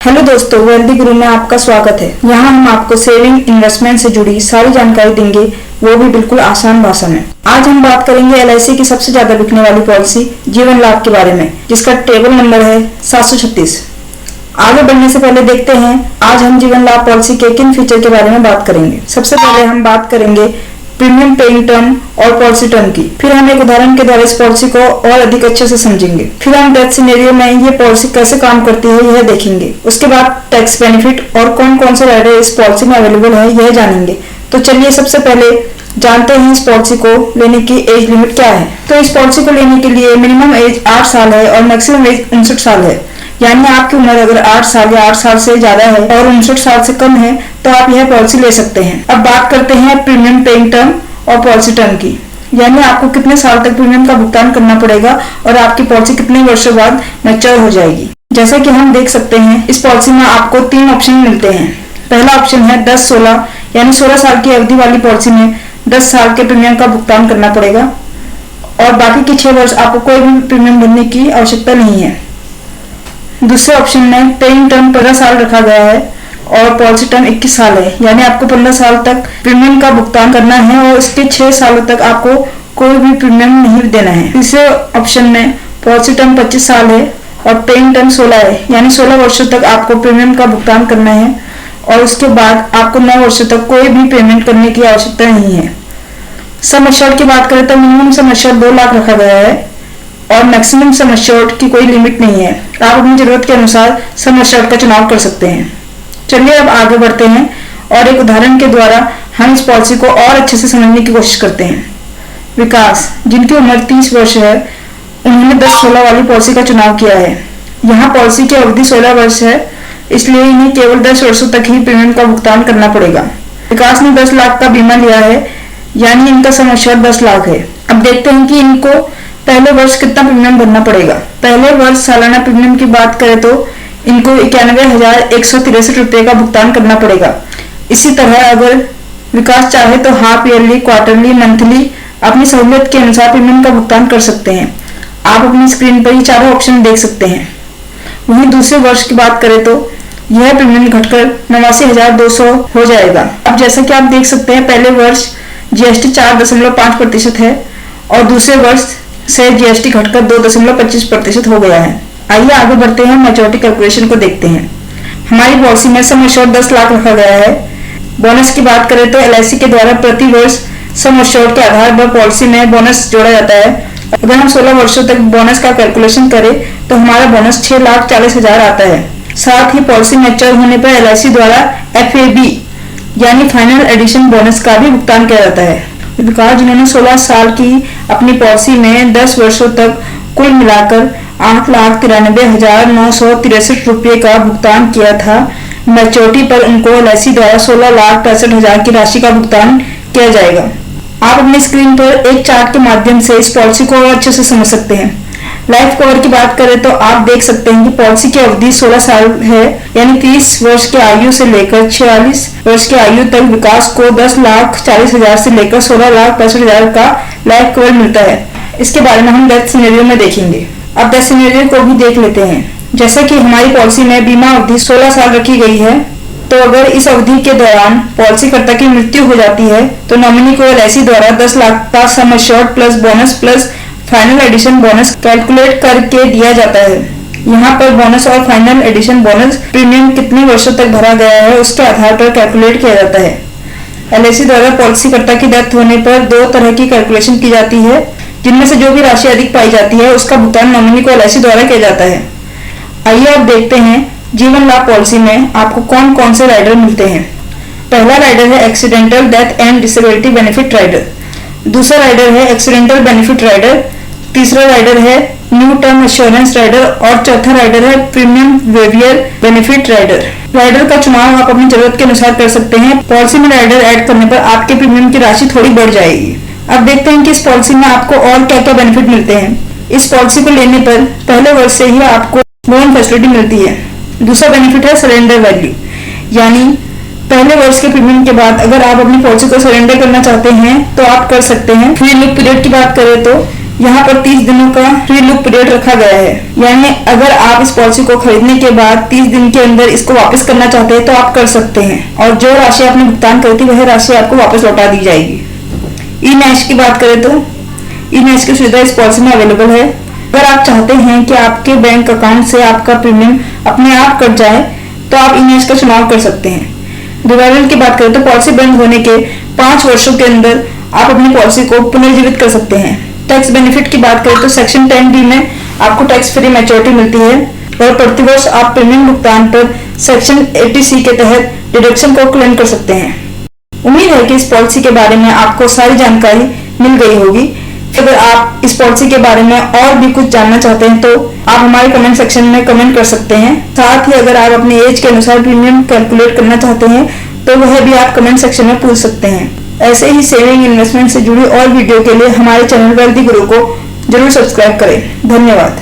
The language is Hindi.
हेलो दोस्तों, वेल्दी गुरु में आपका स्वागत है। यहाँ हम आपको सेविंग इन्वेस्टमेंट से जुड़ी सारी जानकारी देंगे, वो भी बिल्कुल आसान भाषा में। आज हम बात करेंगे एलआईसी की सबसे ज्यादा बिकने वाली पॉलिसी जीवन लाभ के बारे में, जिसका टेबल नंबर है 736। आगे बढ़ने से पहले देखते हैं आज हम जीवन लाभ पॉलिसी के किन फीचर के बारे में बात करेंगे। सबसे पहले हम बात करेंगे प्रीमियम पेइंग टर्म और पॉलिसी टर्म की। फिर हम एक उदाहरण के द्वारा इस पॉलिसी को और अधिक अच्छे से समझेंगे। फिर हम डेथ सिनेरियो में ये पॉलिसी कैसे काम करती है यह देखेंगे। उसके बाद टैक्स बेनिफिट और कौन कौन से राइडर इस पॉलिसी में अवेलेबल है यह जानेंगे। तो चलिए सबसे पहले जानते हैं इस पॉलिसी को लेने की एज लिमिट क्या है। तो इस पॉलिसी को लेने के लिए मिनिमम एज 8 साल है और मैक्सिमम एज 59 साल है। यानी आपकी उम्र अगर 8 साल या 8 साल से ज्यादा है और 59 साल से कम है तो आप यह पॉलिसी ले सकते हैं। अब बात करते हैं प्रीमियम पेइंग टर्म और पॉलिसी टर्म की, यानी आपको कितने साल तक प्रीमियम का भुगतान करना पड़ेगा और आपकी पॉलिसी कितने वर्षों बाद मैच्योर हो जाएगी। जैसा कि हम देख सकते हैं इस पॉलिसी में आपको 3 ऑप्शन मिलते हैं। पहला ऑप्शन है 10-16, यानी 16 साल की अवधि वाली पॉलिसी में 10 साल के प्रीमियम का भुगतान करना पड़ेगा और बाकी के 6 वर्ष आपको कोई भी प्रीमियम भरने की आवश्यकता नहीं है। दूसरे ऑप्शन में पेइंग टर्म 15 साल रखा गया है और पॉलिसी टर्म 21 साल है, यानी आपको 15 साल तक प्रीमियम का भुगतान करना है और उसके 6 सालों तक आपको कोई भी प्रीमियम नहीं देना है। तीसरे ऑप्शन में पॉलिसी टर्म 25 साल है और पेइंग टर्म 16 है, यानी 16 वर्षों तक आपको प्रीमियम का भुगतान करना है और उसके बाद आपको 9 वर्षों तक कोई भी पेमेंट करने की आवश्यकता नहीं है। सम एश्योर्ड की बात करें तो मिनिमम सम एश्योर्ड 2 लाख रखा गया है और मैक्सिमम सम एश्योर्ड की कोई लिमिट नहीं है। आप अपनी जरूरत के अनुसार सम एश्योर्ड का चुनाव कर सकते हैं। चलिए अब आगे बढ़ते हैं और एक उदाहरण के द्वारा हम इस पॉलिसी को और अच्छे से समझने की कोशिश करते हैं। विकास, जिनकी उम्र 30 वर्ष है, उन्होंने 10-16 वाली पॉलिसी का चुनाव किया है। यहाँ पॉलिसी की अवधि 16 वर्ष है, इसलिए इन्हें केवल 10 वर्षों तक ही प्रीमियम का भुगतान करना पड़ेगा। विकास ने 10 लाख का बीमा लिया है, यानी इनका सम एश्योर्ड 10 लाख है। अब देखते हैं कि इनको पहले वर्ष कितना प्रीमियम भरना पड़ेगा। पहले वर्ष सालाना प्रीमियम की बात करें तो इनको 91,163 रुपये का भुगतान करना पड़ेगा। इसी तरह अगर विकास चाहे तो हाफ ईयरली, क्वार्टरली, मंथली अपनी सहूलियत के अनुसार प्रीमियम का भुगतान कर सकते हैं। आप अपनी स्क्रीन पर ये चारों ऑप्शन देख सकते हैं। वहीं दूसरे वर्ष की बात करें तो यह प्रीमियम घटकर 89,200 हो जाएगा। अब जैसा कि आप देख सकते हैं पहले वर्ष जीएसटी 4.5% है और दूसरे वर्ष से जीएसटी घटकर 2.25% हो गया है। आइए आगे बढ़ते हैं, मैच्योरिटी कैलकुलेशन को देखते हैं। हमारी पॉलिसी में सम एश्योर्ड 10 लाख रखा गया है। बोनस की बात करें तो एलआईसी के द्वारा प्रति वर्ष सम एश्योर्ड के आधार पर पॉलिसी में बोनस जोड़ा जाता है। अगर हम 16 वर्षों तक बोनस का कैलकुलेशन करें तो हमारा बोनस 6,40,000 आता है। साथ ही पॉलिसी मैच्योर होने पर एलआईसी द्वारा FAB यानी फाइनल एडिशन बोनस का भी भुगतान किया जाता है। विकास, जिन्होंने 16 साल की अपनी पॉलिसी में 10 वर्षों तक कुल मिलाकर 8,93,963 रुपये का भुगतान किया था, मैच्योरिटी पर उनको एलआईसी द्वारा 16,65,000 की राशि का भुगतान किया जाएगा। आप अपनी स्क्रीन पर एक चार्ट के माध्यम से इस पॉलिसी को और अच्छे से समझ सकते हैं। लाइफ कवर की बात करें तो आप देख सकते हैं कि पॉलिसी की अवधि 16 साल है, यानी 30 वर्ष की आयु से लेकर 46 वर्ष की आयु तक विकास को 10,40,000 से लेकर 16,65,000 का लाइफ कवर मिलता है। इसके बारे में हम डेथ सिनेरियो में देखेंगे। अब डेथ सिनेरियो को भी देख लेते हैं। जैसा कि हमारी पॉलिसी में बीमा अवधि 16 साल रखी गई है, तो अगर इस अवधि के दौरान पॉलिसीकर्ता की मृत्यु हो जाती है तो नॉमिनी को एलआईसी द्वारा 10 लाख का sum assured plus bonus plus final addition bonus calculate करके दिया जाता है। यहाँ पर बोनस और फाइनल एडिशन बोनस प्रीमियम कितने वर्षों तक भरा गया है उसके आधार पर कैलकुलेट किया जाता है। एलआईसी द्वारा पॉलिसीकर्ता की डेथ होने पर 2 तरह की कैलकुलेशन की जाती है, जिनमें से जो भी राशि अधिक पाई जाती है उसका भुगतान नॉमिनी को एलआईसी द्वारा किया जाता है। आइए अब देखते हैं जीवन लाभ पॉलिसी में आपको कौन कौन से राइडर मिलते हैं। पहला राइडर है accidental death and disability benefit rider. दूसरा राइडर है एक्सीडेंटल बेनिफिट राइडर। तीसरा राइडर है न्यू टर्म एश्योरेंस राइडर और चौथा राइडर है premium waiver benefit rider. Rider का चुनाव आप अपनी जरूरत के अनुसार कर सकते हैं। पॉलिसी में राइडर ऐड करने पर आपके प्रीमियम की राशि थोड़ी बढ़ जाएगी। अब देखते हैं कि इस पॉलिसी में आपको और क्या क्या बेनिफिट मिलते हैं। इस पॉलिसी को लेने पर पहले वर्ष से ही आपको लोन फैसिलिटी मिलती है। दूसरा बेनिफिट है सरेंडर वैल्यू, यानी पहले वर्ष के प्रीमियम के बाद अगर आप अपनी पॉलिसी को सरेंडर करना चाहते हैं तो आप कर सकते हैं। फ्री लुक पीरियड की बात करें तो यहाँ पर 30 दिनों का फ्री लुक पीरियड रखा गया है, यानी अगर आप इस पॉलिसी को खरीदने के बाद 30 दिन के अंदर इसको वापस करना चाहते हैं तो आप कर सकते हैं, और जो राशि आपने भुगतान करी थी वह राशि आपको वापस लौटा दी जाएगी। ई नैश की बात करें तो ई नैश की सुविधा इस पॉलिसी में अवेलेबल है। अगर आप चाहते हैं कि आपके बैंक अकाउंट से आपका प्रीमियम अपने आप कट जाए तो आप ई नैश का चुनाव कर सकते हैं। रिवाइवल की बात करें तो पॉलिसी बंद होने के 5 वर्षों के अंदर आप अपनी पॉलिसी को पुनर्जीवित कर सकते हैं। टैक्स बेनिफिट की बात करें तो सेक्शन 10D में आपको टैक्स फ्री मैच्योरिटी मिलती है, और प्रतिवर्ष आप प्रीमियम भुगतान पर सेक्शन 80C के तहत डिडक्शन को क्लेम कर सकते हैं। उम्मीद है कि इस पॉलिसी के बारे में आपको सारी जानकारी मिल गई होगी। अगर आप इस पॉलिसी के बारे में और भी कुछ जानना चाहते हैं तो आप हमारे कमेंट सेक्शन में कमेंट कर सकते हैं। साथ ही अगर आप अपनी एज के अनुसार प्रीमियम कैलकुलेट करना चाहते हैं तो वह भी आप कमेंट सेक्शन में पूछ सकते हैं। ऐसे ही सेविंग इन्वेस्टमेंट से जुड़ी और वीडियो के लिए हमारे चैनल वेल्दी गुरु को जरूर सब्सक्राइब करें। धन्यवाद।